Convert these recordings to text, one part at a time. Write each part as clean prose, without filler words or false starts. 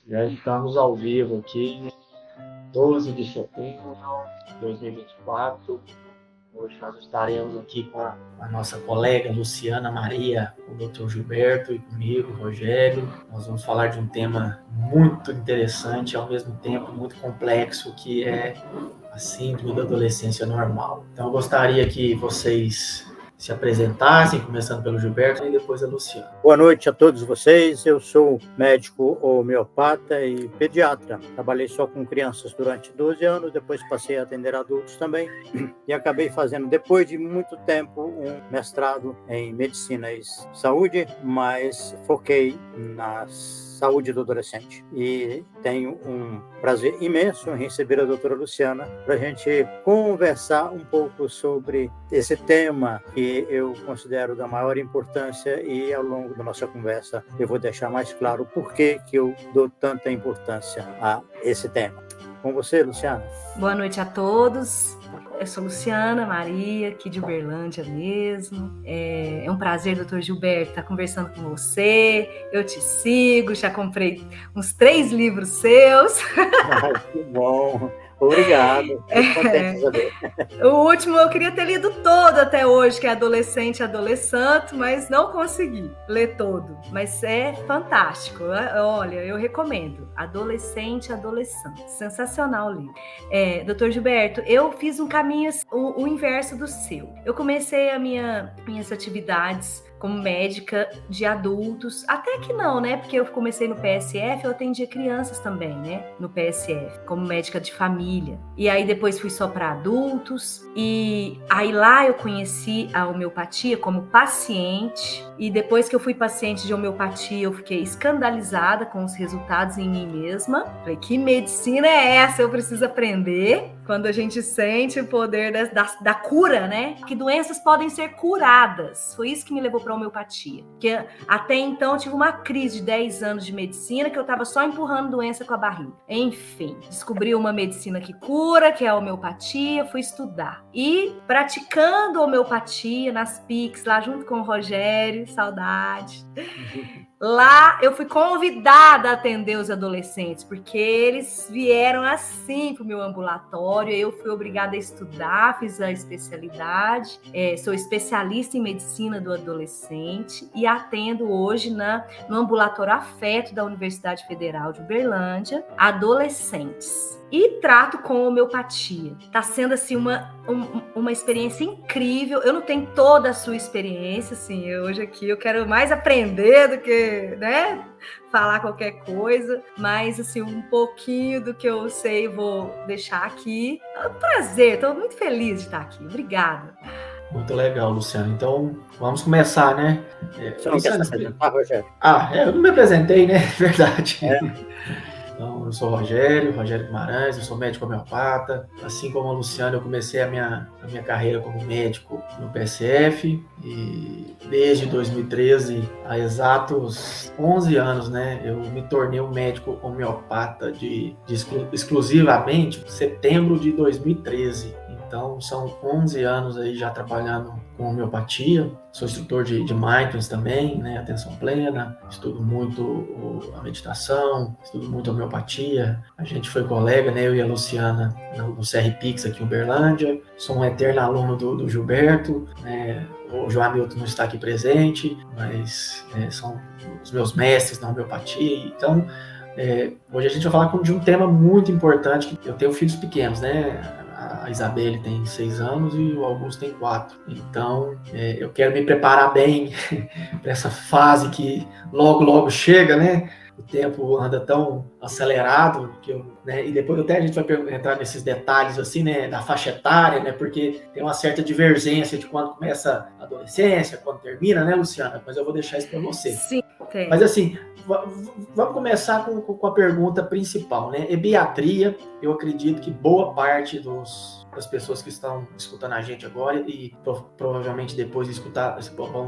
Já estamos ao vivo aqui, 12 de setembro de 2024. Hoje nós estaremos aqui com a nossa colega Luciana Maria, o Dr. Gilberto e comigo, Rogério. Nós vamos falar de um tema muito interessante, ao mesmo tempo muito complexo, que é a síndrome da adolescência normal. Então eu gostaria que vocês se apresentassem, começando pelo Gilberto e depois a Luciana. Boa noite a todos vocês. Eu sou médico homeopata e pediatra. Trabalhei só com crianças durante 12 anos, depois passei a atender adultos também e acabei fazendo, depois de muito tempo, um mestrado em medicina e saúde, mas foquei na saúde do adolescente. E tenho um prazer imenso em receber a doutora Luciana para a gente conversar um pouco sobre esse tema que eu considero da maior importância, e ao longo da nossa conversa eu vou deixar mais claro por que eu dou tanta importância a esse tema. Com você, Luciana. Boa noite a todos. Eu sou Luciana Maria, aqui de Uberlândia mesmo. É um prazer, doutor Gilberto, estar conversando com você. Eu te sigo, já comprei uns 3 livros seus. Ai, que bom. Obrigado. Muito contente de saber. O último eu queria ter lido todo até hoje, que é Adolescente e Adolescente, mas não consegui ler todo. Mas é fantástico. Olha, eu recomendo. Adolescente e Adolescente. Sensacional o livro. Doutor Gilberto, eu fiz um caminho, o inverso do seu. Eu comecei minhas atividades como médica de adultos, até que não, né? Porque eu comecei no PSF, eu atendia crianças também, né? No PSF, como médica de família. E aí depois fui só para adultos, e aí lá eu conheci a homeopatia como paciente, e depois que eu fui paciente de homeopatia, eu fiquei escandalizada com os resultados em mim mesma. Falei, que medicina é essa? Eu preciso aprender. Quando a gente sente o poder da cura, né? Que doenças podem ser curadas. Foi isso que me levou para a homeopatia. Porque até então eu tive uma crise de 10 anos de medicina que eu estava só empurrando doença com a barriga. Enfim, descobri uma medicina que cura, que é a homeopatia, fui estudar. E praticando homeopatia nas PICs, lá junto com o Rogério, saudade. Lá eu fui convidada a atender os adolescentes, porque eles vieram assim para o meu ambulatório, eu fui obrigada a estudar, fiz a especialidade, sou especialista em medicina do adolescente e atendo hoje no ambulatório Afeto da Universidade Federal de Uberlândia, adolescentes. E trato com homeopatia. Está sendo assim uma experiência incrível. Eu não tenho toda a sua experiência, assim, hoje aqui eu quero mais aprender do que, né, falar qualquer coisa, mas assim, um pouquinho do que eu sei vou deixar aqui. É um prazer, estou muito feliz de estar aqui. Obrigada. Muito legal, Luciano. Então, vamos começar, né? Você não quer se apresentar, Rogério? Eu não me apresentei, né? Verdade. Então, eu sou Rogério Guimarães, eu sou médico homeopata. Assim como a Luciana, eu comecei a minha carreira como médico no PSF e desde 2013, há exatos 11 anos, né, eu me tornei um médico homeopata exclusivamente em setembro de 2013. Então, são 11 anos aí já trabalhando com homeopatia. Sou instrutor de mindfulness também, né? Atenção plena. Estudo muito a meditação, estudo muito a homeopatia. A gente foi colega, né? Eu e a Luciana, no CRPix aqui em Uberlândia. Sou um eterno aluno do Gilberto, né? O João Hamilton não está aqui presente, mas são os meus mestres na homeopatia. Então, hoje a gente vai falar de um tema muito importante. Que eu tenho filhos pequenos, né? A Isabelle tem 6 anos e o Augusto tem 4. Então, eu quero me preparar bem para essa fase que logo chega, né? O tempo anda tão acelerado e depois até a gente vai entrar nesses detalhes assim, né, da faixa etária, né, porque tem uma certa divergência de quando começa a adolescência, quando termina, né, Luciana? Mas eu vou deixar isso para você. Sim, tem. Mas assim, vamos começar com a pergunta principal, né? Ebiatria, eu acredito que boa parte das pessoas que estão escutando a gente agora e provavelmente depois de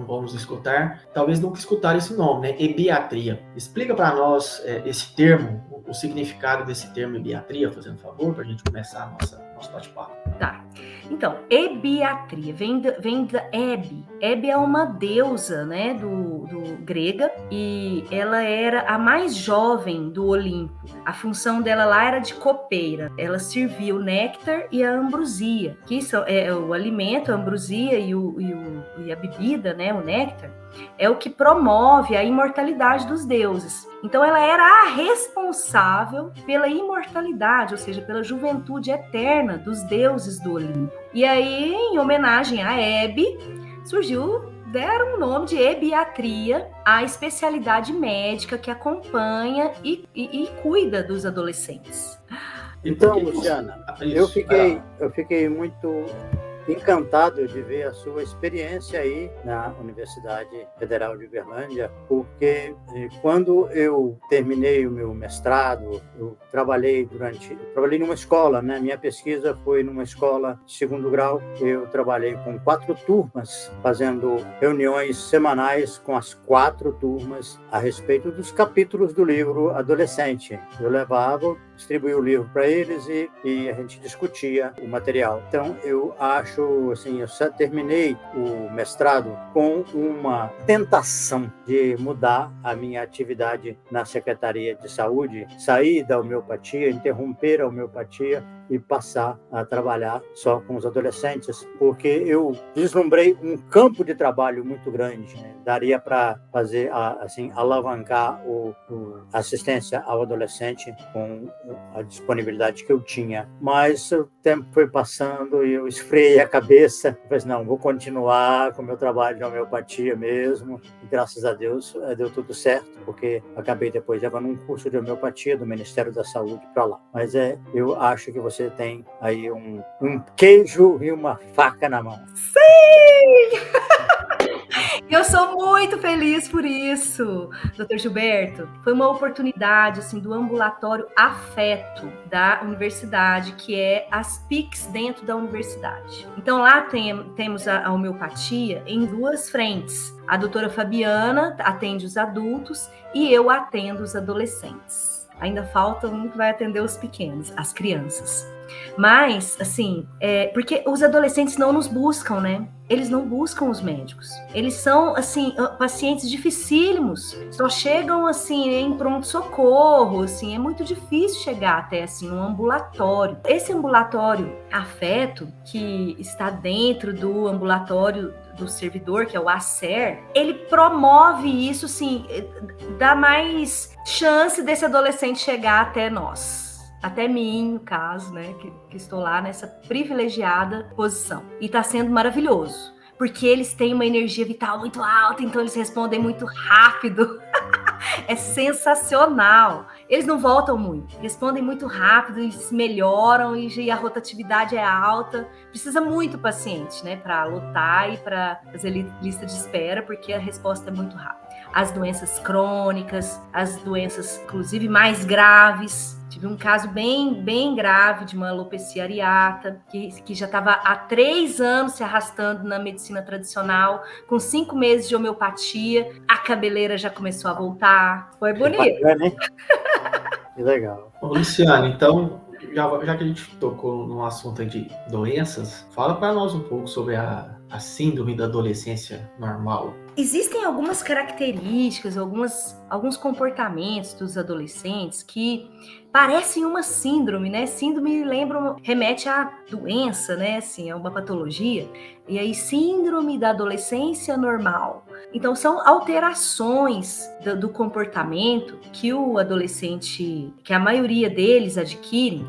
vamos escutar, talvez nunca escutaram esse nome, né? Ebiatria. Explica para nós esse termo, o significado desse termo ebiatria, fazendo favor, para a gente começar nosso bate-papo. Tá. Então, ebiatria vem da Hebe. Hebe é uma deusa, né, do grega, e ela era a mais jovem do Olimpo. A função dela lá era de copeira. Ela servia o néctar e a ambrosia, que são o alimento, a ambrosia e a bebida, né, o néctar, é o que promove a imortalidade dos deuses. Então ela era a responsável pela imortalidade, ou seja, pela juventude eterna dos deuses do Olimpo. E aí, em homenagem a Hebe, deram o nome de ebiatria à especialidade médica que acompanha e cuida dos adolescentes. Então, Luciana, eu fiquei muito encantado de ver a sua experiência aí na Universidade Federal de Uberlândia, porque quando eu terminei o meu mestrado, eu trabalhei numa escola, né? Minha pesquisa foi numa escola de segundo grau. Eu trabalhei com 4 turmas, fazendo reuniões semanais com as 4 turmas a respeito dos capítulos do livro adolescente. Eu distribuía o livro para eles e a gente discutia o material. Então, eu acho, assim, eu terminei o mestrado com uma tentação de mudar a minha atividade na Secretaria de Saúde, sair da homeopatia, interromper a homeopatia e passar a trabalhar só com os adolescentes, porque eu vislumbrei um campo de trabalho muito grande, né? Daria para fazer, assim, alavancar a assistência ao adolescente com a disponibilidade que eu tinha. Mas o tempo foi passando e eu esfriei a cabeça. Eu falei, não, vou continuar com o meu trabalho de homeopatia mesmo. E, graças a Deus, deu tudo certo, porque acabei depois levando um curso de homeopatia do Ministério da Saúde para lá. Mas eu acho que você tem aí um queijo e uma faca na mão. Sim! Eu sou muito feliz por isso, Dr. Gilberto. Foi uma oportunidade, assim, do ambulatório afeto da universidade, que é as PICs dentro da universidade. Então, lá temos a homeopatia em 2 frentes. A doutora Fabiana atende os adultos e eu atendo os adolescentes. Ainda falta um que vai atender os pequenos, as crianças. Mas, assim, porque os adolescentes não nos buscam, né? Eles não buscam os médicos. Eles são, assim, pacientes dificílimos. Só chegam, assim, em pronto-socorro, assim. É muito difícil chegar até, assim, um ambulatório. Esse ambulatório afeto, que está dentro do ambulatório do servidor, que é o ACER, ele promove isso, assim, dá mais chance desse adolescente chegar até nós. Até mim, no caso, né, que estou lá nessa privilegiada posição. E está sendo maravilhoso, porque eles têm uma energia vital muito alta, então eles respondem muito rápido. É sensacional. Eles não voltam muito, respondem muito rápido e se melhoram e a rotatividade é alta. Precisa muito paciente, né, para lotar e para fazer lista de espera, porque a resposta é muito rápida. As doenças crônicas, as doenças, inclusive, mais graves. Tive um caso bem grave de uma alopecia areata, que já estava há 3 anos se arrastando na medicina tradicional, com 5 meses de homeopatia, a cabeleira já começou a voltar. Foi bonito. Bacana, hein? Que legal. Ô, Luciano, então, já que a gente tocou no assunto aí de doenças, fala para nós um pouco sobre a síndrome da adolescência normal. Existem algumas características, alguns comportamentos dos adolescentes que parecem uma síndrome, né? Síndrome remete à doença, né? Assim, é uma patologia. E aí, síndrome da adolescência normal. Então, são alterações do comportamento que o adolescente, que a maioria deles adquirem,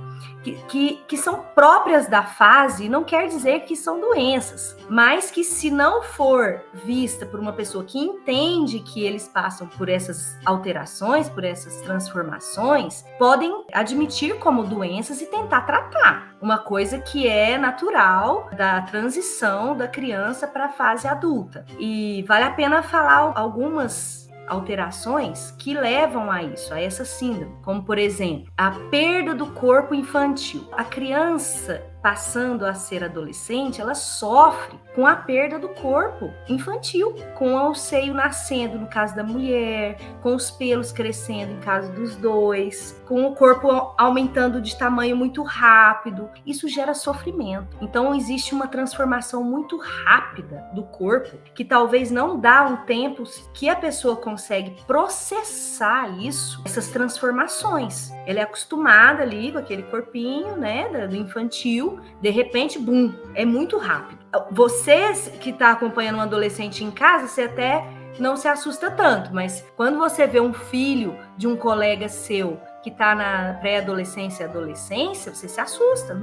que são próprias da fase, não quer dizer que são doenças, mas que, se não for vista por uma pessoa que entende que eles passam por essas alterações, por essas transformações, podem admitir como doenças e tentar tratar. Uma coisa que é natural da transição da criança para a fase adulta. E vale a pena falar algumas alterações que levam a isso, a essa síndrome, como, por exemplo, a perda do corpo infantil. A criança passando a ser adolescente, ela sofre com a perda do corpo infantil, com o seio nascendo no caso da mulher, com os pelos crescendo em caso dos dois, com o corpo aumentando de tamanho muito rápido. Isso gera sofrimento. Então existe uma transformação muito rápida do corpo, que talvez não dá um tempo que a pessoa consegue processar isso, essas transformações. Ela é acostumada ali com aquele corpinho, né, do infantil, de repente, bum, é muito rápido. Você que está acompanhando um adolescente em casa, você até não se assusta tanto, mas quando você vê um filho de um colega seu que está na pré-adolescência e adolescência, você se assusta.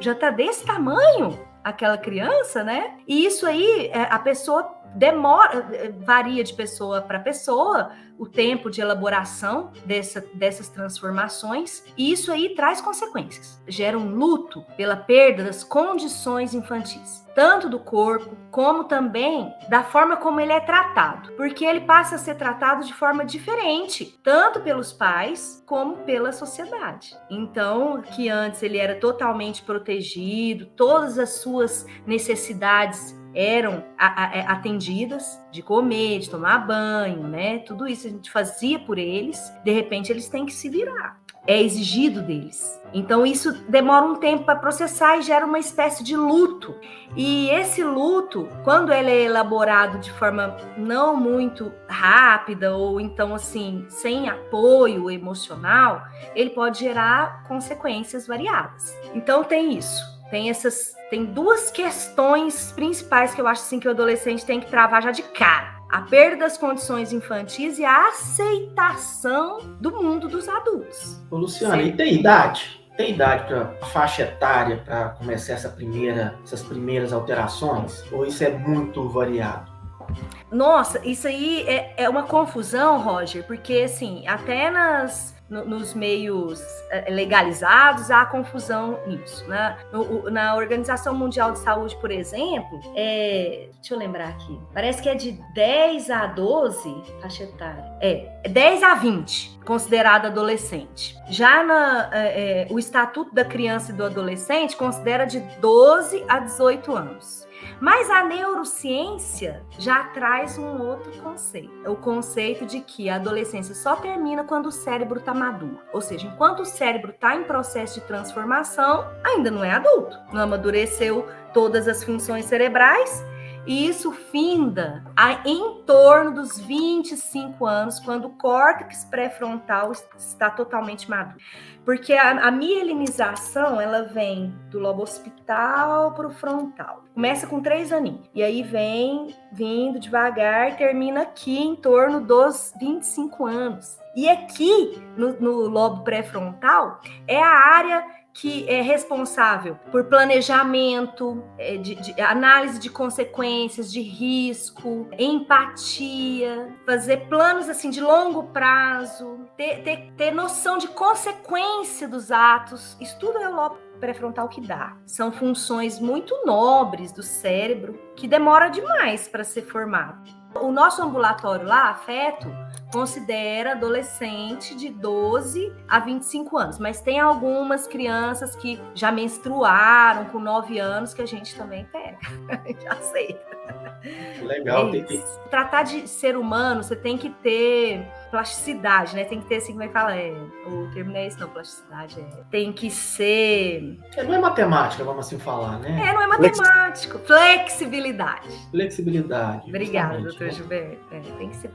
Já está desse tamanho aquela criança, né? E isso aí, a pessoa varia de pessoa para pessoa, o tempo de elaboração dessas transformações, e isso aí traz consequências. Gera um luto pela perda das condições infantis, tanto do corpo, como também da forma como ele é tratado, porque ele passa a ser tratado de forma diferente, tanto pelos pais, como pela sociedade. Então, que antes ele era totalmente protegido, todas as suas necessidades eram atendidas, de comer, de tomar banho, né? Tudo isso a gente fazia por eles. De repente, eles têm que se virar. É exigido deles. Então, isso demora um tempo para processar e gera uma espécie de luto. E esse luto, quando ele é elaborado de forma não muito rápida ou então, assim, sem apoio emocional, ele pode gerar consequências variadas. Então, tem isso. Tem duas questões principais que eu acho assim, que o adolescente tem que travar já de cara. A perda das condições infantis e a aceitação do mundo dos adultos. Ô, Luciana, e tem idade? Tem idade para faixa etária para começar essas primeiras alterações? Ou isso é muito variado? Nossa, isso aí é uma confusão, Roger, porque assim, até nos meios legalizados, há confusão nisso. Né? Na Organização Mundial de Saúde, por exemplo, deixa eu lembrar aqui, parece que é de 10 a 12, faixa etária. 10 a 20, considerado adolescente. Já o Estatuto da Criança e do Adolescente considera de 12 a 18 anos. Mas a neurociência já traz um outro conceito. O conceito de que a adolescência só termina quando o cérebro está maduro. Ou seja, enquanto o cérebro está em processo de transformação, ainda não é adulto. Não amadureceu todas as funções cerebrais. E isso finda em torno dos 25 anos, quando o córtex pré-frontal está totalmente maduro. Porque a mielinização, ela vem do lobo occipital para o frontal. Começa com 3 aninhos. E aí vem vindo devagar e termina aqui em torno dos 25 anos. E aqui, no lobo pré-frontal, é a área que é responsável por planejamento, de análise de consequências, de risco, empatia, fazer planos assim de longo prazo, ter noção de consequência dos atos. Isso tudo é o lobo pré-frontal que dá. São funções muito nobres do cérebro que demora demais para ser formado. O nosso ambulatório lá, Afeto, considera adolescente de 12 a 25 anos, mas tem algumas crianças que já menstruaram com 9 anos que a gente também pega, já sei. Legal. Tratar de ser humano, você tem que ter plasticidade, né? Tem que ter, assim, como é que fala? O termo não é esse, não, plasticidade. Tem que ser... não é matemática, vamos assim falar, né? Não é matemático. Flexibilidade. Obrigada, justamente, doutor né? Gilberto. Tem que ser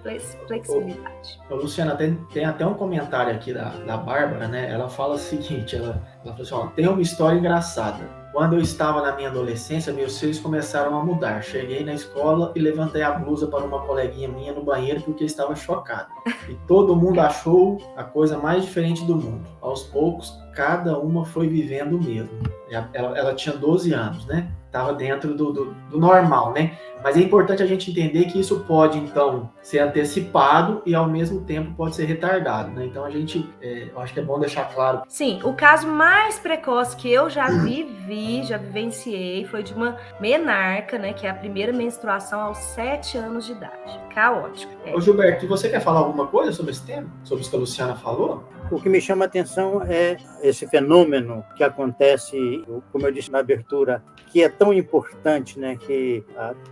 flexibilidade. Luciana, tem até um comentário aqui da Bárbara, né? Ela fala o seguinte, ela falou assim, ó, tem uma história engraçada. Quando eu estava na minha adolescência, meus seios começaram a mudar. Cheguei na escola e levantei a blusa para uma coleguinha minha no banheiro porque estava chocada. E todo mundo achou a coisa mais diferente do mundo. Aos poucos, cada uma foi vivendo o mesmo. Ela tinha 12 anos, né? Estava dentro do normal, né? Mas é importante a gente entender que isso pode, então, ser antecipado e, ao mesmo tempo, pode ser retardado, né? Então, eu acho que é bom deixar claro. Sim, o caso mais precoce que eu já vivenciei, foi de uma menarca, né? Que é a primeira menstruação aos 7 anos de idade. Caótico. Ô, Gilberto, você quer falar alguma coisa sobre esse tema? Sobre isso que a Luciana falou? O que me chama a atenção é esse fenômeno que acontece, como eu disse na abertura, que é tão importante, né, que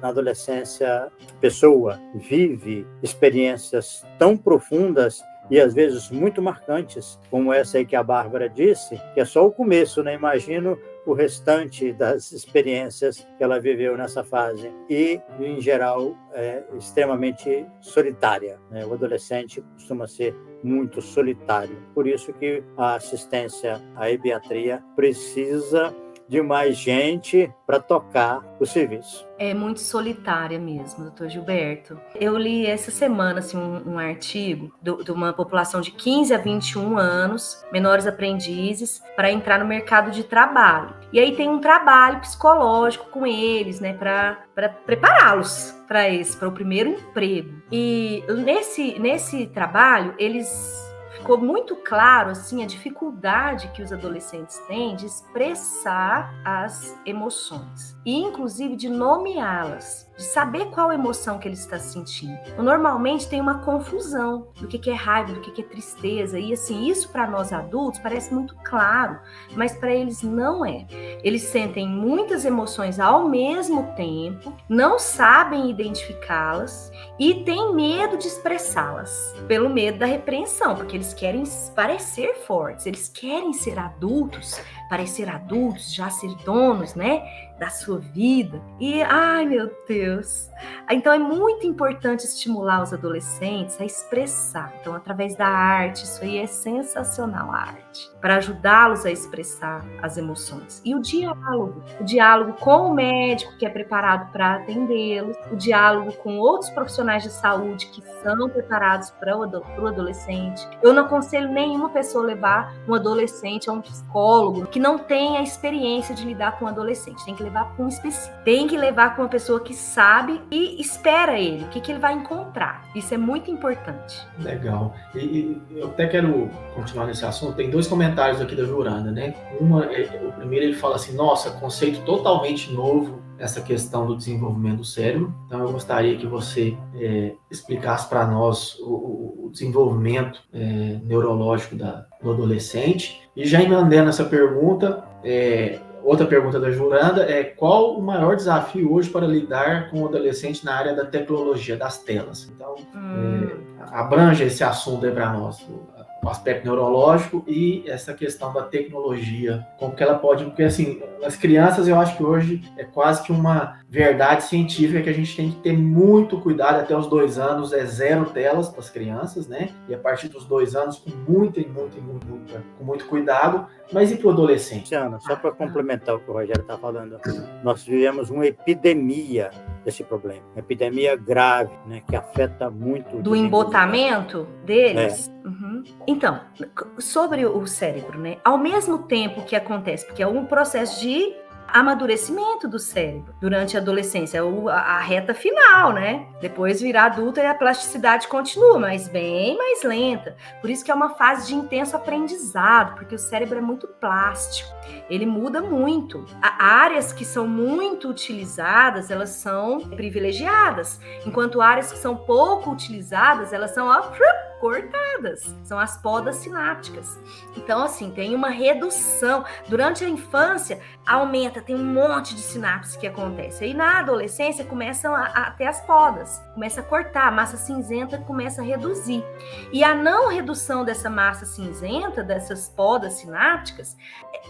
na adolescência a pessoa vive experiências tão profundas e às vezes muito marcantes, como essa aí que a Bárbara disse, que é só o começo, né? Imagino o restante das experiências que ela viveu nessa fase e, em geral, é extremamente solitária, né? O adolescente costuma ser muito solitário. Por isso que a assistência à ebiatria precisa de mais gente para tocar o serviço. É muito solitária mesmo, doutor Gilberto. Eu li essa semana assim, um artigo de uma população de 15 a 21 anos, menores aprendizes, para entrar no mercado de trabalho. E aí tem um trabalho psicológico com eles, né, para prepará-los para o primeiro emprego. E nesse trabalho, ficou muito claro assim a dificuldade que os adolescentes têm de expressar as emoções e inclusive de nomeá-las, de saber qual emoção que ele está sentindo. Normalmente tem uma confusão do que é raiva, do que é tristeza, e assim, isso para nós adultos parece muito claro, mas para eles não é. Eles sentem muitas emoções ao mesmo tempo, não sabem identificá-las e têm medo de expressá-las, pelo medo da repreensão, porque eles querem parecer fortes, eles querem ser adultos, parecer adultos, já ser donos, né, da sua vida. E, ai meu Deus, então é muito importante estimular os adolescentes a expressar. Então, através da arte, isso aí é sensacional, a arte, para ajudá-los a expressar as emoções. E o diálogo com o médico que é preparado para atendê-los, o diálogo com outros profissionais de saúde que são preparados para o adolescente. Eu não aconselho nenhuma pessoa levar um adolescente a um psicólogo que não tenha a experiência de lidar com um adolescente. Tem que levar com um específico. Tem que levar com uma pessoa que sabe e espera ele, o que ele vai encontrar. Isso é muito importante. Legal. E eu até quero continuar nesse assunto. Tem 2 comentários aqui da Juranda, né? O primeiro ele fala assim, nossa, conceito totalmente novo essa questão do desenvolvimento do cérebro. Então eu gostaria que você explicasse para nós o desenvolvimento neurológico do adolescente. E já emendando essa pergunta, outra pergunta da Juranda é qual o maior desafio hoje para lidar com o adolescente na área da tecnologia, das telas? Então, abrange esse assunto aí para nós, o aspecto neurológico e essa questão da tecnologia, como que ela pode, porque assim, as crianças eu acho que hoje é quase que uma verdade científica que a gente tem que ter muito cuidado, até os 2 anos é 0 telas para as crianças, né? E a partir dos 2 anos com muito cuidado, mas e para o adolescente? Luciana, só para complementar o que o Rogério está falando, nós vivemos uma epidemia desse problema, uma epidemia grave, né, que afeta muito do embotamento deles. Uhum. Então, sobre o cérebro, né? Ao mesmo tempo que acontece, porque é um processo de amadurecimento do cérebro durante a adolescência, a reta final, né? Depois virar adulta e a plasticidade continua, mas bem mais lenta. Por isso que é uma fase de intenso aprendizado, porque o cérebro é muito plástico, ele muda muito. Áreas que são muito utilizadas, elas são privilegiadas, enquanto áreas que são pouco utilizadas, elas são cortadas, são as podas sinápticas. Então, assim, tem uma redução. Durante a infância, aumenta, tem um monte de sinapses que acontece. Aí na adolescência começam a ter as podas, começa a cortar, a massa cinzenta começa a reduzir. E a não redução dessa massa cinzenta, dessas podas sinápticas,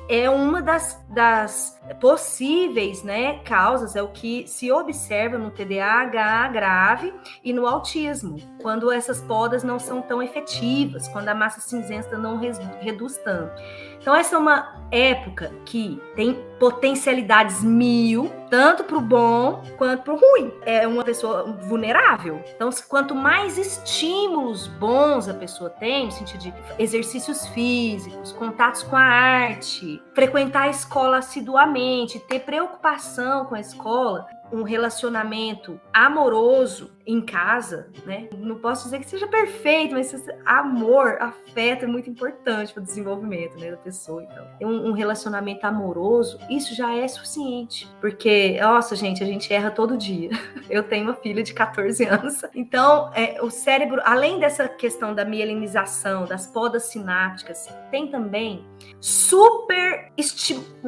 é uma das possíveis, né, causas, é o que se observa no TDAH grave e no autismo, quando essas podas não são tão efetivas, quando a massa cinzenta não reduz tanto. Então, essa é uma época que tem potencialidades 1000, tanto para o bom quanto para o ruim. É uma pessoa vulnerável. Então, quanto mais estímulos bons a pessoa tem, no sentido de exercícios físicos, contatos com a arte, frequentar a escola assiduamente, ter preocupação com a escola, um relacionamento amoroso em casa, né? Não posso dizer que seja perfeito, mas amor, afeto é muito importante para o desenvolvimento, né, da pessoa. Então, um relacionamento amoroso, isso já é suficiente, porque Porque, nossa, gente, a gente erra todo dia. Eu tenho uma filha de 14 anos. Então, o cérebro, além dessa questão da mielinização, das podas sinápticas, tem também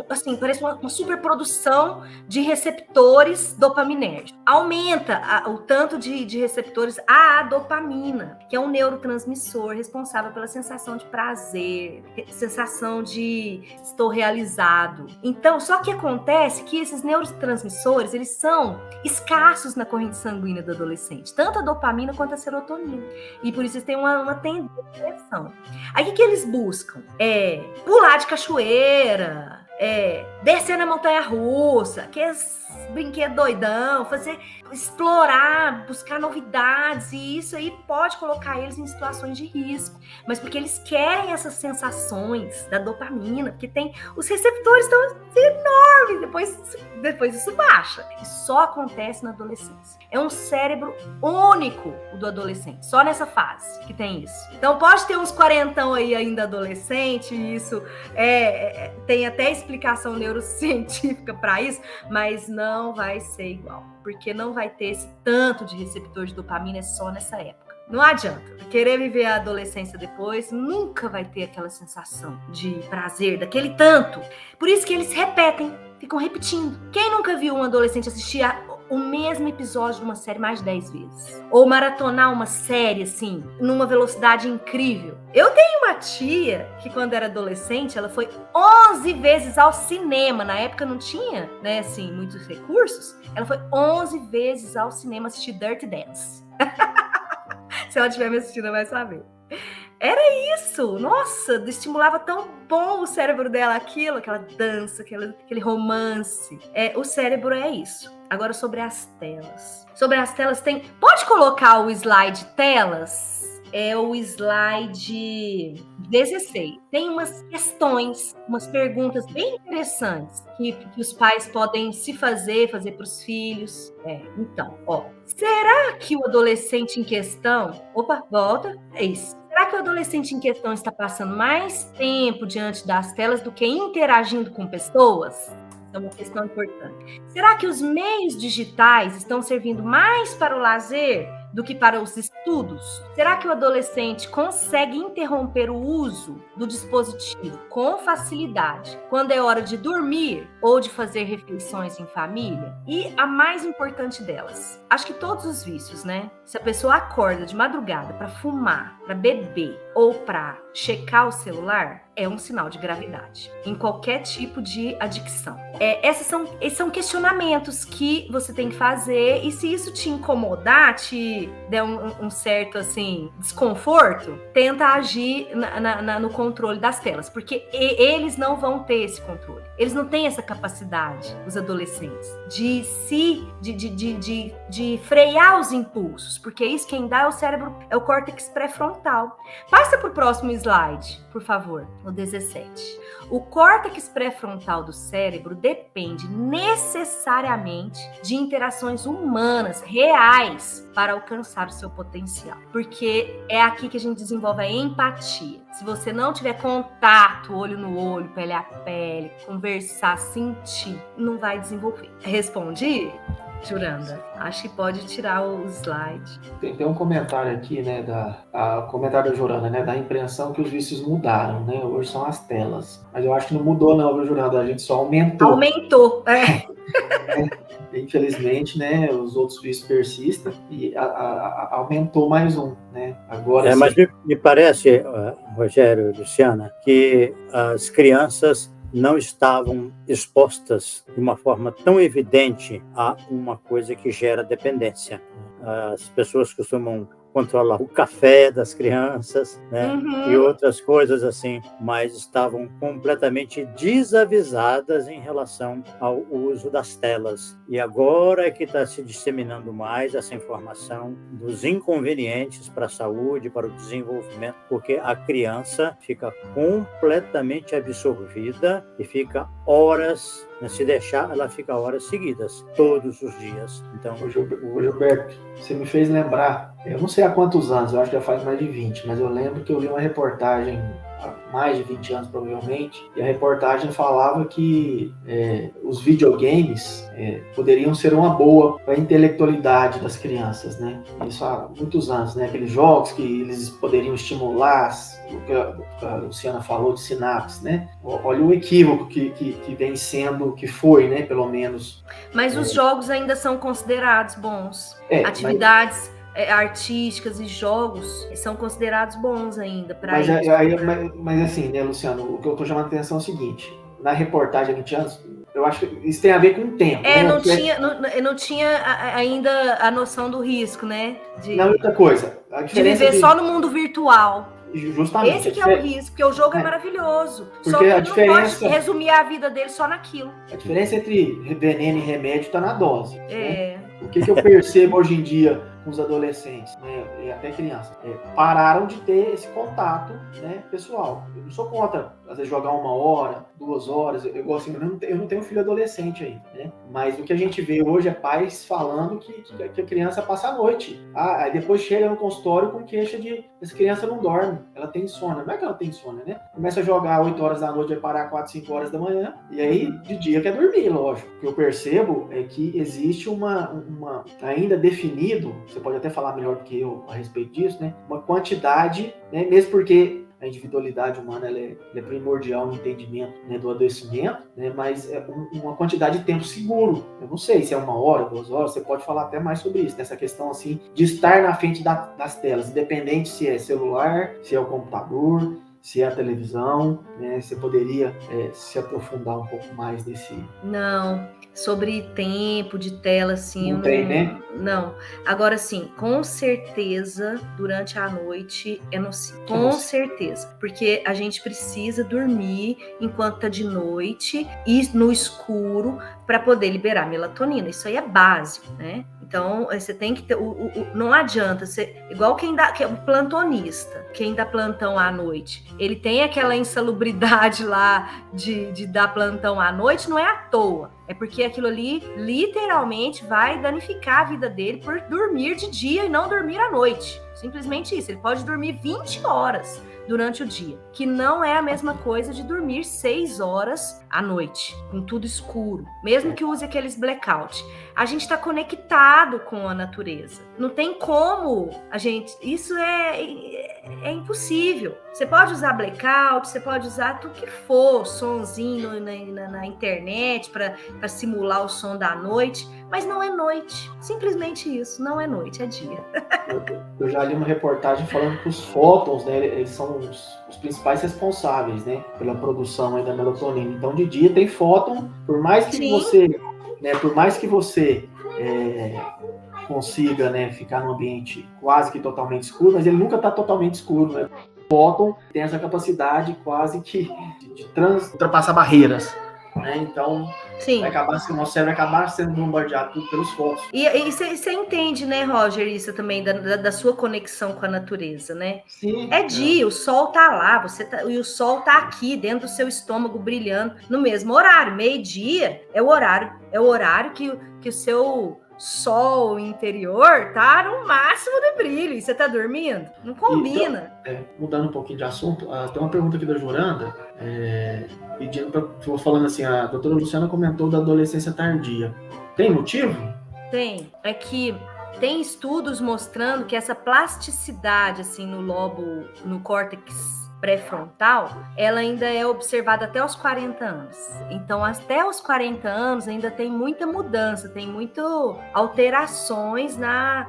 assim, parece uma superprodução de receptores dopaminérgicos. Aumenta o tanto de receptores à dopamina, que é um neurotransmissor responsável pela sensação de prazer, sensação de estou realizado. Então, só que acontece que esses neurotransmissores, eles são escassos na corrente sanguínea do adolescente, tanto a dopamina quanto a serotonina. E por isso eles têm uma tendência à depressão. Aí o que eles buscam? Pular de cachoeira, descer na montanha-russa, aqueles brinquedos doidão, explorar, buscar novidades, e isso aí pode colocar eles em situações de risco, mas porque eles querem essas sensações da dopamina, porque os receptores estão enormes, depois isso baixa. Isso só acontece na adolescência. É um cérebro único, o do adolescente, só nessa fase que tem isso. Então pode ter uns 40 aí ainda adolescente, e isso tem até explicação neurocientífica para isso, mas não vai ser igual, porque não vai ter esse tanto de receptor de dopamina só nessa época. Não adianta. Querer viver a adolescência depois, nunca vai ter aquela sensação de prazer, daquele tanto. Por isso que eles ficam repetindo. Quem nunca viu um adolescente assistir o mesmo episódio de uma série mais de 10 vezes? Ou maratonar uma série, assim, numa velocidade incrível? Eu tenho uma tia que, quando era adolescente, ela foi 11 vezes ao cinema. Na época não tinha, né, assim, muitos recursos. Ela foi 11 vezes ao cinema assistir Dirty Dance. Se ela estiver me assistindo, ela vai saber. Era isso, nossa, estimulava tão bom o cérebro dela, aquela dança, aquele romance. O cérebro é isso. Agora, sobre as telas. Sobre as telas pode colocar o slide telas? É o slide 16. Tem umas questões, umas perguntas bem interessantes que os pais podem fazer para os filhos. Então, será que o adolescente em questão... Opa, volta. É isso. Será que o adolescente em questão está passando mais tempo diante das telas do que interagindo com pessoas? É uma questão importante. Será que os meios digitais estão servindo mais para o lazer do que para os estudos? Será que o adolescente consegue interromper o uso do dispositivo com facilidade quando é hora de dormir ou de fazer refeições em família? E a mais importante delas, acho que todos os vícios, né? Se a pessoa acorda de madrugada para fumar, para beber ou para checar o celular, é um sinal de gravidade em qualquer tipo de adicção. Esses são questionamentos que você tem que fazer, e se isso te incomodar, te der um certo assim desconforto, tenta agir no controle das telas, porque eles não vão ter esse controle. Eles não têm essa capacidade, os adolescentes, de frear os impulsos, porque isso quem dá é o cérebro, é o córtex pré-frontal. Passa para o próximo slide, por favor, o 17. O córtex pré-frontal do cérebro depende necessariamente de interações humanas reais para alcançar o seu potencial, porque é aqui que a gente desenvolve a empatia. Se você não tiver contato, olho no olho, pele a pele, conversar, sentir, não vai desenvolver. Respondi? Juranda, acho que pode tirar o slide. Tem um comentário aqui, né, comentário da Juranda, né, da impressão que os vícios mudaram, né, hoje são as telas. Mas eu acho que não mudou não, viu, Juranda? A gente só aumentou. Aumentou, Infelizmente, né, os outros vícios persistem e aumentou mais um, né? Agora, mas me parece, Rogério e Luciana, que as crianças não estavam expostas de uma forma tão evidente a uma coisa que gera dependência. As pessoas costumam controlar o café das crianças, né? E outras coisas assim, mas estavam completamente desavisadas em relação ao uso das telas. E agora é que está se disseminando mais essa informação dos inconvenientes para a saúde, para o desenvolvimento, porque a criança fica completamente absorvida e fica horas, se deixar, ela fica horas seguidas, todos os dias. Então, o Gilberto, você me fez lembrar, eu não sei há quantos anos, eu acho que já faz mais de 20, mas eu lembro que eu vi uma reportagem há mais de 20 anos provavelmente, e a reportagem falava que os videogames poderiam ser uma boa para a intelectualidade das crianças, né? Isso há muitos anos, né? Aqueles jogos que eles poderiam estimular, o que a Luciana falou de sinapses, né? Olha o equívoco que vem sendo, que foi, né? Pelo menos. Mas os jogos ainda são considerados bons. Atividades artísticas e jogos são considerados bons ainda para isso. Mas assim, né, Luciano, o que eu estou chamando a atenção é o seguinte: na reportagem há 20 anos, eu acho que isso tem a ver com o tempo. Né? Não tinha ainda a noção do risco, né? Não, outra coisa. De viver só no mundo virtual. Justamente. Esse que é o risco, porque o jogo é maravilhoso. Porque só que a ele não pode resumir a vida dele só naquilo. A diferença entre veneno e remédio está na dose. Né? O que eu percebo hoje em dia com os adolescentes, né, e até crianças, pararam de ter esse contato, né, pessoal. Eu não sou contra, às vezes, jogar 1 hora, 2 horas. Eu gosto, eu não tenho filho adolescente ainda, né? Mas o que a gente vê hoje é pais falando que a criança passa a noite. Aí depois chega no consultório com queixa de essa criança não dorme, ela tem insônia. Não é que ela tem insônia, né? Começa a jogar 8 horas da noite, vai parar 4, 5 horas da manhã, e aí de dia quer dormir, lógico. O que eu percebo é que existe uma ainda definido, você pode até falar melhor do que eu a respeito disso, né? Uma quantidade, né? Mesmo porque a individualidade humana ela é primordial no entendimento, né, do adoecimento, né? Mas é uma quantidade de tempo seguro. Eu não sei se é 1 hora, 2 horas, você pode falar até mais sobre isso, nessa questão assim de estar na frente das telas, independente se é celular, se é o computador, se é a televisão, né? Você poderia se aprofundar um pouco mais nesse... Não, sobre tempo de tela, assim... Não tem, né? Não. Agora, sim, com certeza, durante a noite é nocivo. Com certeza. Porque a gente precisa dormir enquanto tá de noite e no escuro para poder liberar melatonina. Isso aí é básico, né? Então, você tem que ter... não adianta ser... Igual que é o plantonista, quem dá plantão à noite. Ele tem aquela insalubridade lá de dar plantão à noite, não é à toa. É porque aquilo ali literalmente vai danificar a vida dele por dormir de dia e não dormir à noite. Simplesmente isso. Ele pode dormir 20 horas durante o dia, que não é a mesma coisa de dormir 6 horas à noite, com tudo escuro, mesmo que use aqueles blackout. A gente está conectado com a natureza. Não tem como a gente... Isso é impossível. Você pode usar blackout, você pode usar tudo que for, sonzinho na internet para simular o som da noite, mas não é noite. Simplesmente isso, não é noite, é dia. Eu já li uma reportagem falando que os fótons, né, eles são os principais responsáveis, né, pela produção aí da melatonina. Então, de dia tem fóton, por mais que você consiga, né, ficar num ambiente quase que totalmente escuro, mas ele nunca está totalmente escuro, né? O fóton tem essa capacidade quase que de ultrapassar barreiras, né? Então, sim, o nosso cérebro vai acabar sendo bombardeado tudo pelos fótons. E você entende, né, Roger, isso também da sua conexão com a natureza, né? Sim. É dia, o sol tá lá, e o sol tá aqui, dentro do seu estômago, brilhando no mesmo horário. Meio-dia é o horário que o seu sol interior tá no máximo de brilho. E você tá dormindo? Não combina. Então, mudando um pouquinho de assunto, tem uma pergunta aqui da Juranda, pedindo vou falando assim, a doutora Luciana comentou da adolescência tardia. Tem motivo? Tem. É que tem estudos mostrando que essa plasticidade assim no córtex pré-frontal, ela ainda é observada até os 40 anos. Então, até os 40 anos ainda tem muita mudança, tem muitas alterações na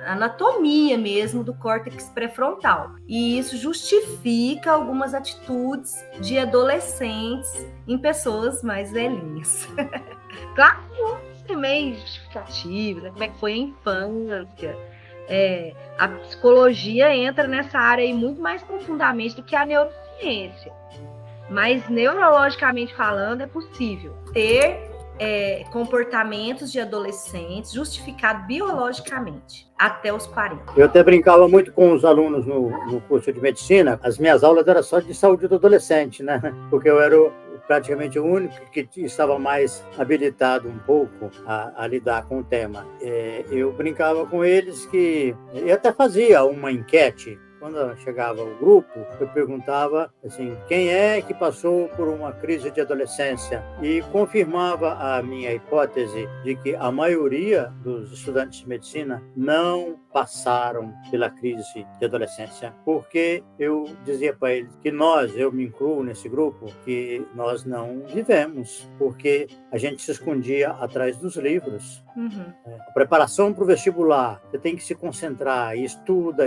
anatomia mesmo do córtex pré-frontal. E isso justifica algumas atitudes de adolescentes em pessoas mais velhinhas. Claro, é meio justificativo, né? Como é que foi a infância. A psicologia entra nessa área aí muito mais profundamente do que a neurociência. Mas, neurologicamente falando, é possível ter comportamentos de adolescentes justificados biologicamente até os 40. Eu até brincava muito com os alunos no curso de medicina. As minhas aulas eram só de saúde do adolescente, né? Porque eu era praticamente o único que estava mais habilitado um pouco a lidar com o tema. Eu brincava com eles e até fazia uma enquete quando chegava o grupo, eu perguntava assim, quem é que passou por uma crise de adolescência? E confirmava a minha hipótese de que a maioria dos estudantes de medicina não passaram pela crise de adolescência, porque eu dizia para eles que eu me incluo nesse grupo, que nós não vivemos, porque a gente se escondia atrás dos livros. A preparação para o vestibular, você tem que se concentrar, e estuda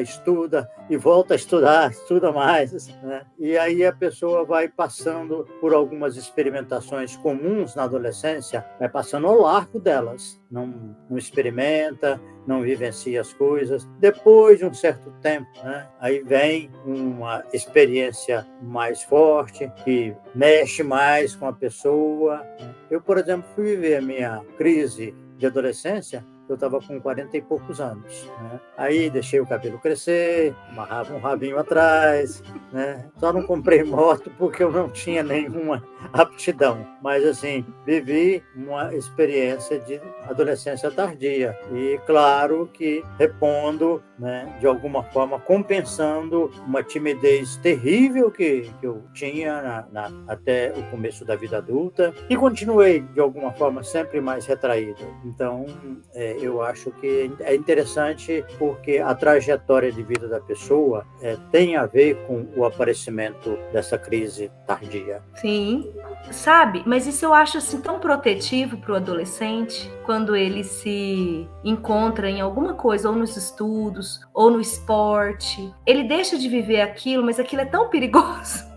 e volta a estudar, estuda mais, né? E aí a pessoa vai passando por algumas experimentações comuns na adolescência, vai passando ao largo delas, não experimenta, não vivencia as coisas. Depois de um certo tempo, né, aí vem uma experiência mais forte, que mexe mais com a pessoa. Eu, por exemplo, fui viver a minha crise de adolescência, eu estava com 40 e poucos anos, né? Aí deixei o cabelo crescer, amarrava um rabinho atrás, né? Só não comprei moto porque eu não tinha nenhuma aptidão. Mas, assim, vivi uma experiência de adolescência tardia. E, claro, que repondo, né, de alguma forma, compensando uma timidez terrível que eu tinha até o começo da vida adulta. E continuei, de alguma forma, sempre mais retraído. Então, eu acho que é interessante porque a trajetória de vida da pessoa tem a ver com o aparecimento dessa crise tardia. Sim, sabe? Mas isso eu acho assim tão protetivo para o adolescente, quando ele se encontra em alguma coisa, ou nos estudos, ou no esporte. Ele deixa de viver aquilo, mas aquilo é tão perigoso.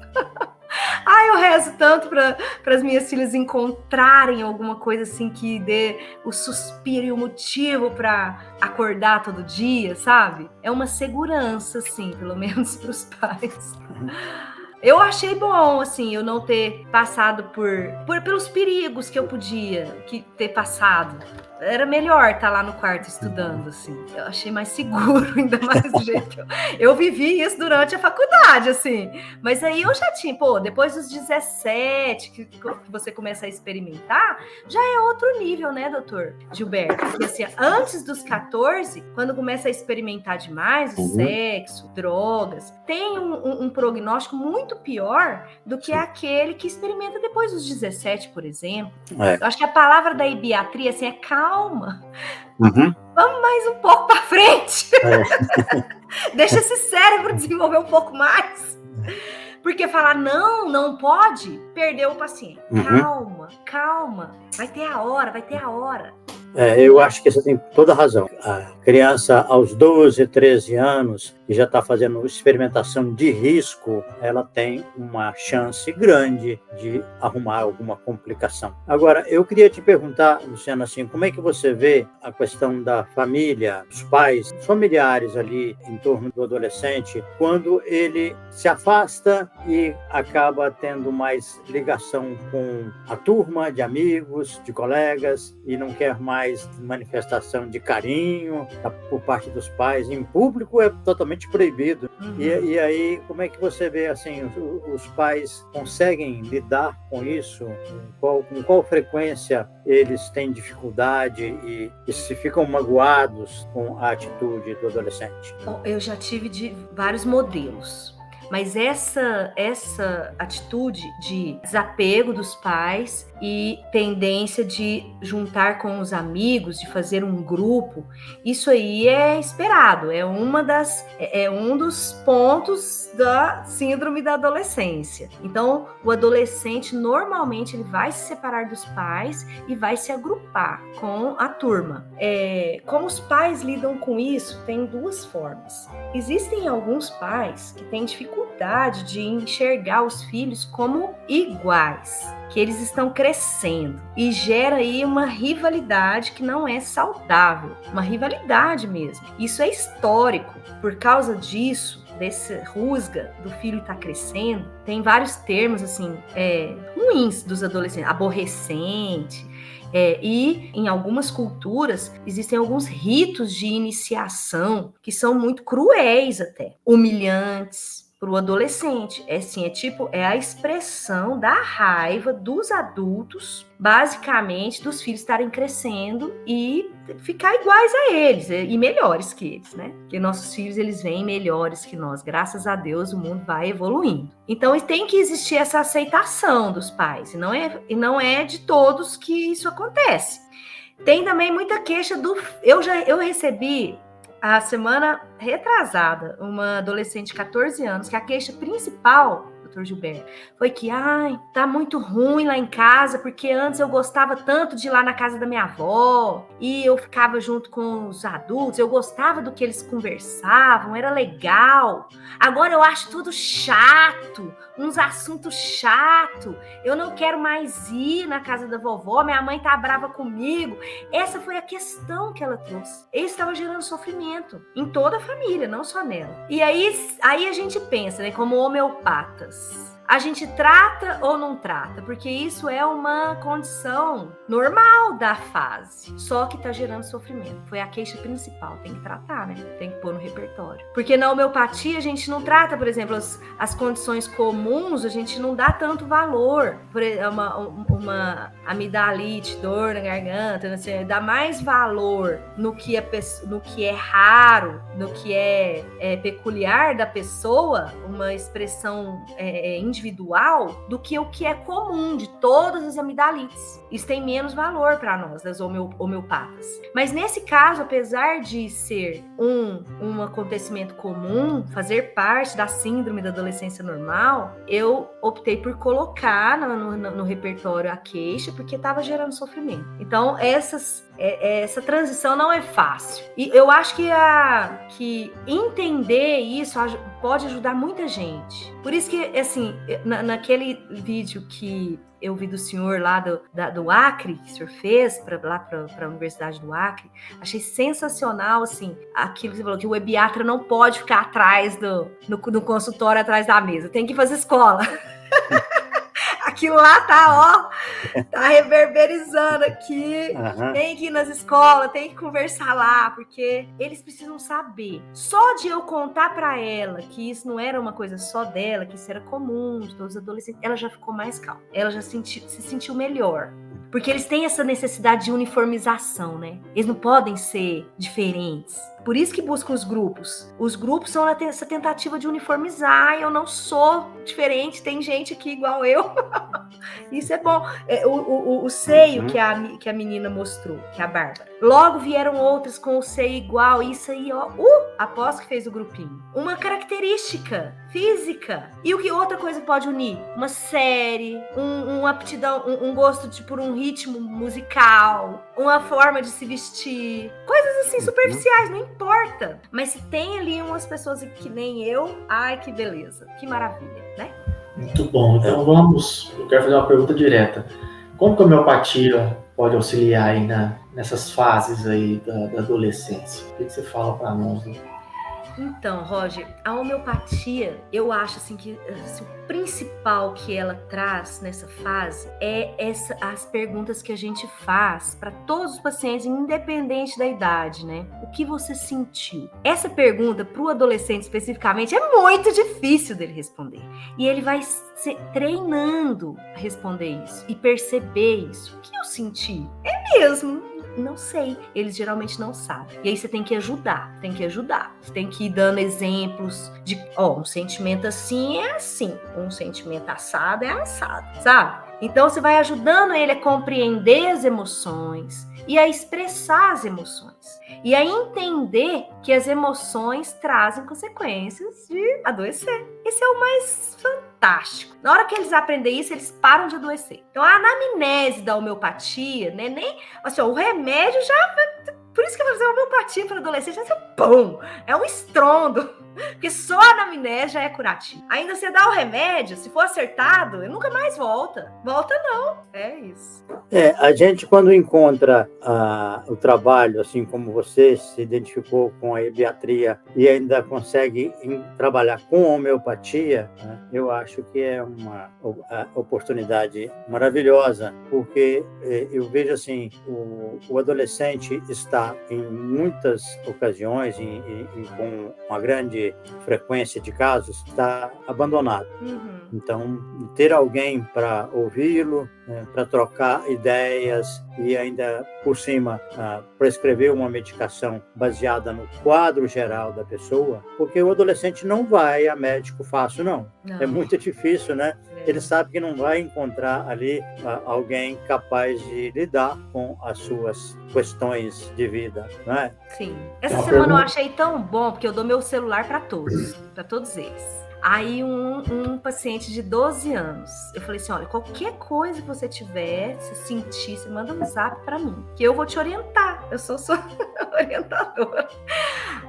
Eu rezo tanto para as minhas filhas encontrarem alguma coisa assim que dê o suspiro e o motivo para acordar todo dia, sabe? É uma segurança, assim, pelo menos para os pais. Eu achei bom, assim, eu não ter passado pelos perigos que eu podia ter passado. Era melhor estar lá no quarto estudando, assim. Eu achei mais seguro, ainda mais do jeito que eu vivi isso durante a faculdade, assim. Mas aí eu já tinha, depois dos 17, que você começa a experimentar, já é outro nível, né, doutor Gilberto? Porque, assim, antes dos 14, quando começa a experimentar demais o sexo, drogas, tem um prognóstico muito pior do que aquele que experimenta depois dos 17, por exemplo. Eu acho que a palavra da ibiatria, assim, é calma. Vamos mais um pouco para frente. Deixa esse cérebro desenvolver um pouco mais. Porque falar não pode, perdeu o paciente. Calma. Vai ter a hora. Eu acho que você tem toda a razão. A criança aos 12, 13 anos, que já está fazendo experimentação de risco, ela tem uma chance grande de arrumar alguma complicação. Agora, eu queria te perguntar, Luciana, assim, como é que você vê a questão da família, dos pais, dos familiares ali em torno do adolescente, quando ele se afasta e acaba tendo mais ligação com a turma de amigos, de colegas, e não quer mais manifestação de carinho por parte dos pais. Em público é totalmente proibido. E aí, como é que você vê, assim, os pais conseguem lidar com isso? Com qual frequência eles têm dificuldade e se ficam magoados com a atitude do adolescente? Eu já tive vários modelos. Mas essa atitude de desapego dos pais e tendência de juntar com os amigos, de fazer um grupo, isso aí é esperado, é um dos pontos da síndrome da adolescência. Então, o adolescente normalmente ele vai se separar dos pais e vai se agrupar com a turma. Como os pais lidam com isso, tem duas formas. Existem alguns pais que têm dificuldade de enxergar os filhos como iguais, que eles estão crescendo, e gera aí uma rivalidade que não é saudável, uma rivalidade mesmo. Isso é histórico. Por causa disso, desse rusga do filho estar crescendo, tem vários termos assim ruins dos adolescentes, aborrecente. E em algumas culturas existem alguns ritos de iniciação que são muito cruéis até, humilhantes. para o adolescente. É a expressão da raiva dos adultos, basicamente, dos filhos estarem crescendo e ficar iguais a eles, e melhores que eles, né? Porque nossos filhos, eles vêm melhores que nós. Graças a Deus, o mundo vai evoluindo. Então, tem que existir essa aceitação dos pais, e não é de todos que isso acontece. Tem também muita queixa eu recebi a semana retrasada uma adolescente de 14 anos, que a queixa principal, Dr. Gilberto, foi que, tá muito ruim lá em casa, porque antes eu gostava tanto de ir lá na casa da minha avó, e eu ficava junto com os adultos, eu gostava do que eles conversavam, era legal. Agora eu acho tudo chato, uns assuntos chatos, eu não quero mais ir na casa da vovó, minha mãe tá brava comigo. Essa foi a questão que ela trouxe. Isso estava gerando sofrimento em toda a família, não só nela. E aí a gente pensa, né, como homeopatas. A gente trata ou não trata? Porque isso é uma condição normal da fase, só que tá gerando sofrimento. Foi a queixa principal, tem que tratar, né? Tem que pôr no repertório. Porque na homeopatia a gente não trata, por exemplo, as condições comuns, a gente não dá tanto valor. Por uma amidalite, dor na garganta, assim, dá mais valor no que é raro, no que é peculiar da pessoa, uma expressão individual, do que o que é comum de todas as amidalites. Isso tem menos valor para nós, das homeopatas. Mas nesse caso, apesar de ser um acontecimento comum, fazer parte da síndrome da adolescência normal, eu optei por colocar no repertório a queixa, porque estava gerando sofrimento. Então, essa transição não é fácil. E eu acho que entender isso pode ajudar muita gente. Por isso que, assim, naquele vídeo que eu vi do senhor lá do Acre, que o senhor fez lá para a Universidade do Acre, achei sensacional, assim, aquilo que você falou, que o ebiatra não pode ficar atrás no consultório, atrás da mesa, tem que fazer escola. Aquilo lá tá reverberizando aqui. Uhum. Tem que ir nas escolas, tem que conversar lá, porque eles precisam saber. Só de eu contar para ela que isso não era uma coisa só dela, que isso era comum de todos os adolescentes, ela já ficou mais calma. Ela já se sentiu melhor. Porque eles têm essa necessidade de uniformização, né? Eles não podem ser diferentes. Por isso que buscam os grupos. Os grupos são essa tentativa de uniformizar. Eu não sou diferente, tem gente aqui igual eu. Isso é bom. O seio que a menina mostrou, que é a Bárbara. Logo vieram outras com o seio igual. Isso aí, após que fez o grupinho. Uma característica física. E o que outra coisa pode unir? Uma série, uma aptidão, um gosto por um ritmo musical, uma forma de se vestir. Coisas assim superficiais, não importa. Mas se tem ali umas pessoas que nem eu, ai, que beleza, que maravilha, né? Muito bom. Então eu quero fazer uma pergunta direta. Como que a homeopatia pode auxiliar aí nessas fases aí da adolescência? O que você fala para nós? Então, Roger, a homeopatia, eu acho assim que o principal que ela traz nessa fase é as perguntas que a gente faz para todos os pacientes, independente da idade, né? O que você sentiu? Essa pergunta, para o adolescente especificamente, é muito difícil dele responder. E ele vai treinando a responder isso e perceber isso. O que eu senti? É mesmo. Não sei, eles geralmente não sabem. E aí você tem que ajudar. Você tem que ir dando exemplos de, um sentimento assim é assim, um sentimento assado é assado, sabe? Então você vai ajudando ele a compreender as emoções e a expressar as emoções. E a entender que as emoções trazem consequências de adoecer. Esse é o mais fantástico. Na hora que eles aprendem isso, eles param de adoecer. Então, a anamnese da homeopatia, né? O remédio já... Por isso que eu vou fazer homeopatia para adolescente, vai ser pum! É um estrondo. Porque só a anamnese já é curativo. Ainda você dá o remédio, se for acertado, ele nunca mais volta. Volta não. É isso. A gente quando encontra o trabalho, assim como você se identificou com a ebiatria e ainda consegue trabalhar com homeopatia, né, eu acho que é uma oportunidade maravilhosa, porque eu vejo assim, o adolescente está está em muitas ocasiões e com uma grande frequência de casos, está abandonado. Então, ter alguém para ouvi-lo, para trocar ideias e ainda, por cima, prescrever uma medicação baseada no quadro geral da pessoa, porque o adolescente não vai a médico fácil, não. É muito difícil, né? Ele sabe que não vai encontrar ali alguém capaz de lidar com as suas questões de vida, não é? Sim. Essa semana eu achei tão bom, porque eu dou meu celular para todos eles. Aí um paciente de 12 anos, eu falei assim, olha, qualquer coisa que você tiver, se sentir, você manda um zap pra mim, que eu vou te orientar, eu sou sua orientadora.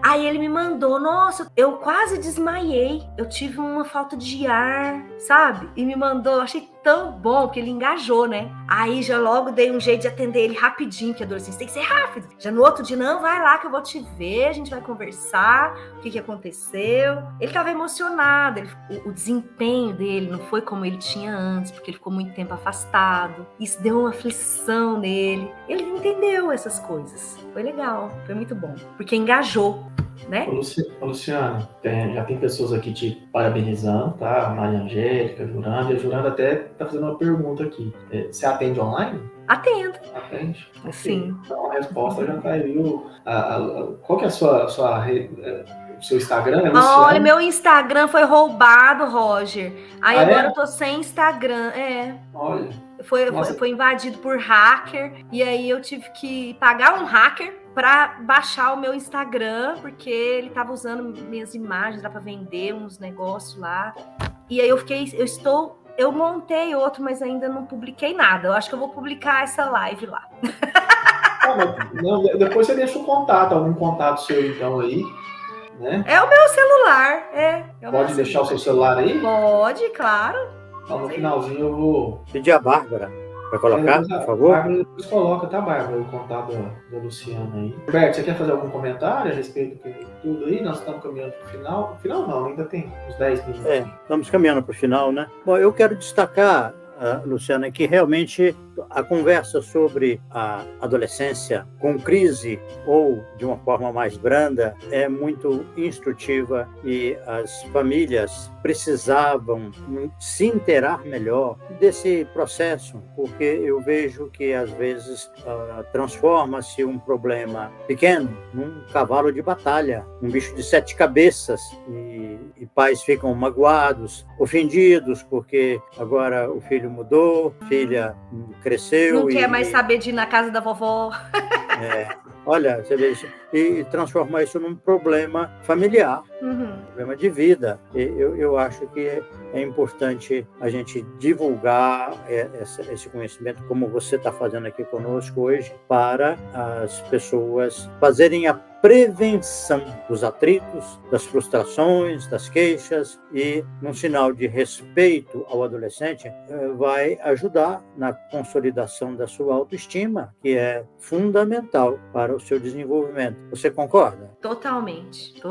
Aí ele me mandou, nossa, eu quase desmaiei, eu tive uma falta de ar, sabe? E me mandou, eu achei tão bom, porque ele engajou, né? Aí já logo dei um jeito de atender ele rapidinho, porque a adolescente tem que ser rápido. Já no outro dia, não, vai lá que eu vou te ver, a gente vai conversar, o que aconteceu. Ele tava emocionado, o desempenho dele não foi como ele tinha antes, porque ele ficou muito tempo afastado. Isso deu uma aflição nele. Ele entendeu essas coisas. Foi legal, foi muito bom, porque engajou. Né? Luciana, já tem pessoas aqui te parabenizando, tá? A Maria Angélica, a Juranda. E a Juranda até tá fazendo uma pergunta aqui. Você atende online? Atendo. Atende? Okay. Sim. Então a resposta já caiu. Qual que é o seu Instagram? É olha, meu Instagram foi roubado, Roger. Aí agora eu tô sem Instagram. Olha. Foi invadido por hacker. E aí eu tive que pagar um hacker para baixar o meu Instagram, porque ele tava usando minhas imagens lá para vender uns negócios lá. E aí eu montei outro, mas ainda não publiquei nada. Eu acho que eu vou publicar essa live lá. Não, depois você deixa o contato, algum contato seu então aí, né? É o meu celular, Pode deixar o seu celular aí? Pode, claro. Então no finalzinho eu vou pedir a Bárbara. Vai colocar, por favor? Bárbara depois coloca, tá, Bárbara, o contato da Luciana aí. Roberto, você quer fazer algum comentário a respeito de tudo aí? Nós estamos caminhando para o final. Final não, ainda tem uns 10 minutos. Estamos caminhando para o final, né? Bom, eu quero destacar, Luciana, que realmente a conversa sobre a adolescência com crise ou de uma forma mais branda é muito instrutiva e as famílias precisavam se inteirar melhor desse processo, porque eu vejo que às vezes transforma-se um problema pequeno num cavalo de batalha, um bicho de 7 cabeças e pais ficam magoados, ofendidos porque agora o filho mudou, filha cresceu. Não quer mais saber de ir na casa da vovó. Olha, você vê isso, e transformar isso num problema familiar, problema de vida. Eu acho que é importante a gente divulgar esse conhecimento, como você está fazendo aqui conosco hoje, para as pessoas fazerem a prevenção dos atritos, das frustrações, das queixas, e num sinal de respeito ao adolescente vai ajudar na consolidação da sua autoestima, que é fundamental para o seu desenvolvimento. Você concorda? Totalmente.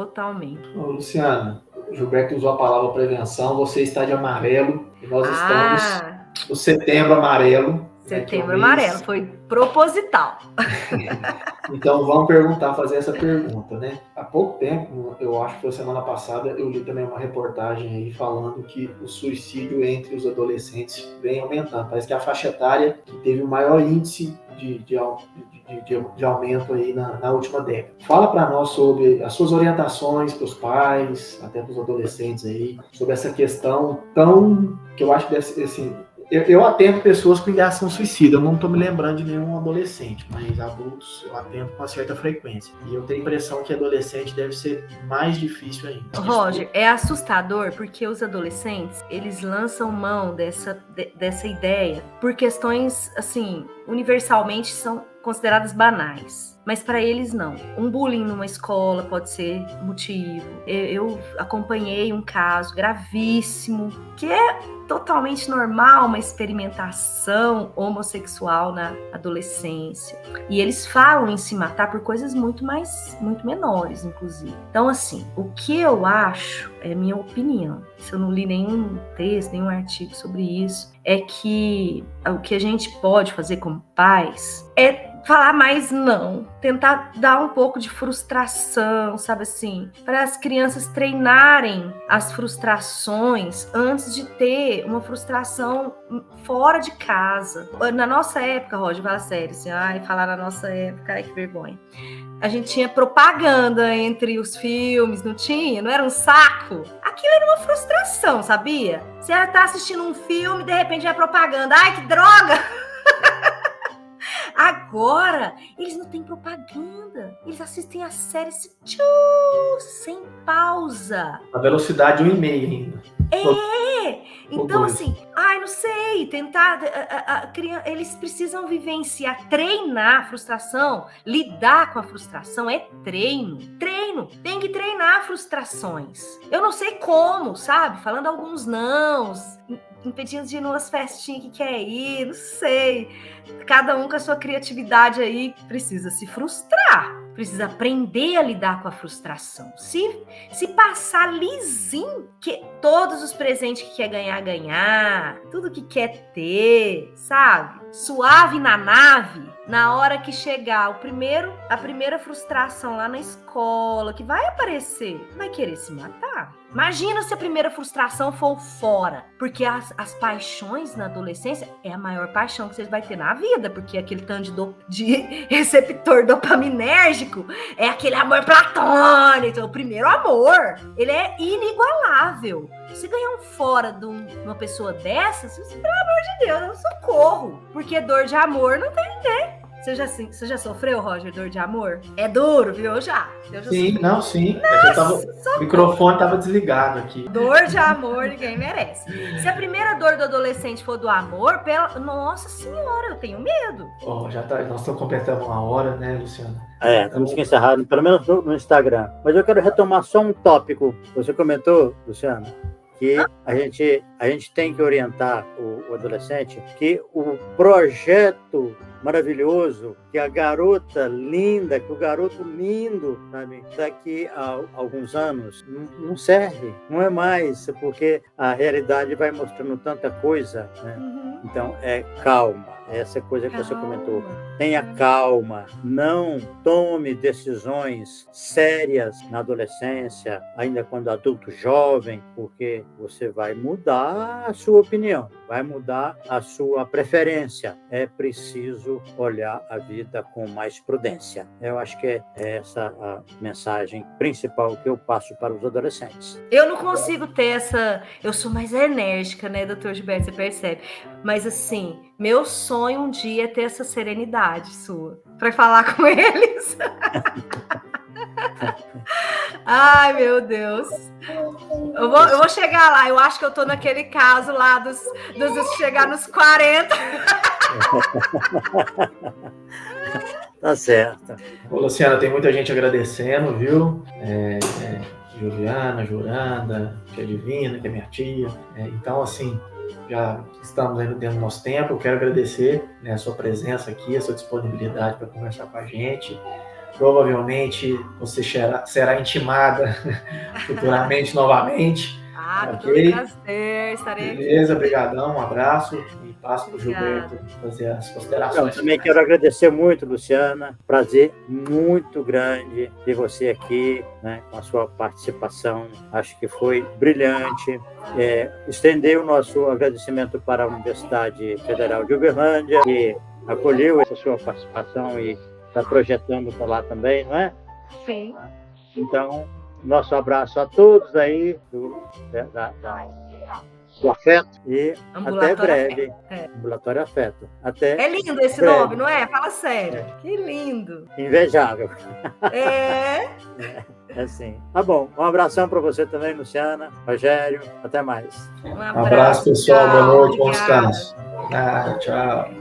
Ô, Luciana, o Gilberto usou a palavra prevenção, você está de amarelo e nós estamos no Setembro Amarelo. Setembro Amarelo, foi proposital. Então vamos fazer essa pergunta, né? Há pouco tempo, eu acho que foi semana passada, eu li também uma reportagem aí falando que o suicídio entre os adolescentes vem aumentando. Parece que é a faixa etária que teve o maior índice de aumento aí na última década. Fala para nós sobre as suas orientações para os pais, até para os adolescentes aí, sobre essa questão que eu acho que deve ser assim. Eu atendo pessoas com ideação suicida, eu não estou me lembrando de nenhum adolescente, mas adultos eu atendo com uma certa frequência. E eu tenho a impressão que adolescente deve ser mais difícil ainda. Roger, é assustador porque os adolescentes, eles lançam mão dessa ideia por questões, assim, universalmente são consideradas banais. Mas para eles não. Um bullying numa escola pode ser motivo. Eu acompanhei um caso gravíssimo, que é totalmente normal, uma experimentação homossexual na adolescência. E eles falam em se matar por coisas muito menores, inclusive. Então, assim, o que eu acho, é minha opinião, se eu não li nenhum texto, nenhum artigo sobre isso, é que o que a gente pode fazer como pais é falar mais não, tentar dar um pouco de frustração, sabe assim, para as crianças treinarem as frustrações antes de ter uma frustração fora de casa. Na nossa época, Roger, fala sério, assim, falar na nossa época, ai que vergonha. A gente tinha propaganda entre os filmes, não tinha? Não era um saco? Aquilo era uma frustração, sabia? Você tá assistindo um filme, de repente é propaganda. Ai, que droga! Agora, eles não têm propaganda. Eles assistem a série sem pausa. A velocidade 1,5 ainda. Então assim, não sei, tentar, eles precisam vivenciar, treinar a frustração, lidar com a frustração é treino, tem que treinar frustrações. Eu não sei como, sabe, falando alguns nãos, impedindo de ir numas festinhas que quer ir, não sei, cada um com a sua criatividade aí precisa se frustrar. Precisa aprender a lidar com a frustração. Se passar lisinho, que todos os presentes que quer ganhar, tudo que quer ter, sabe? Suave na nave, na hora que chegar a primeira frustração lá na escola, que vai aparecer, vai querer se matar. Imagina se a primeira frustração for fora, porque as paixões na adolescência é a maior paixão que você vai ter na vida, porque aquele tanto de receptor dopaminérgico é aquele amor platônico. Então, o primeiro amor, ele é inigualável. Se ganhar um fora de uma pessoa dessas, pelo amor de Deus, eu socorro, porque dor de amor não tem ninguém. Você já sofreu, Roger, dor de amor? É duro, viu? Eu já sim, sofri. não, sim. O microfone estava desligado aqui. Dor de amor ninguém merece. Se a primeira dor do adolescente for do amor, nossa senhora, eu tenho medo. Nós estamos completando 1 hora, né, Luciana? Temos que encerrar, pelo menos no Instagram. Mas eu quero retomar só um tópico. Você comentou, Luciana, que a gente tem que orientar o adolescente que o projeto maravilhoso, que a garota linda, que o garoto lindo, sabe, daqui a alguns anos não serve, não é mais, porque a realidade vai mostrando tanta coisa, né? Então, calma. Essa coisa que você comentou. Tenha calma, não tome decisões sérias na adolescência, ainda quando adulto jovem, porque você vai mudar a sua opinião, vai mudar a sua preferência. É preciso olhar a vida com mais prudência. Eu acho que é essa a mensagem principal que eu passo para os adolescentes. Eu não consigo ter essa... Eu sou mais enérgica, né, doutor Gilberto, você percebe? Mas assim, meu sonho um dia é ter essa serenidade sua para falar com eles. Ai, meu Deus. Eu vou chegar lá. Eu acho que eu tô naquele caso lá dos chegar nos 40. Tá certo. Ô, Luciana, tem muita gente agradecendo, viu? Juliana, Juranda, Tia Divina, que é minha tia. Então, assim, já estamos ainda dentro do nosso tempo. Eu quero agradecer, né, a sua presença aqui, a sua disponibilidade para conversar com a gente. Provavelmente você será intimada futuramente novamente. Okay? Prazer, estarei aqui. Beleza, brigadão, um abraço e passo para o Gilberto fazer as considerações. Eu também quero agradecer muito, Luciana. Prazer muito grande ter você aqui, né, com a sua participação. Acho que foi brilhante. Estender o nosso agradecimento para a Universidade Federal de Uberlândia, que acolheu essa sua participação e está projetando para lá também, não é? Sim. Então, nosso abraço a todos aí do Afeto e até breve. Ambulatório Afeto. É lindo esse nome, não é? Fala sério. Que lindo. Invejável. É assim. Tá bom. Um abração para você também, Luciana, Rogério. Até mais. Um abraço, pessoal. Boa noite, bom descanso. Tchau.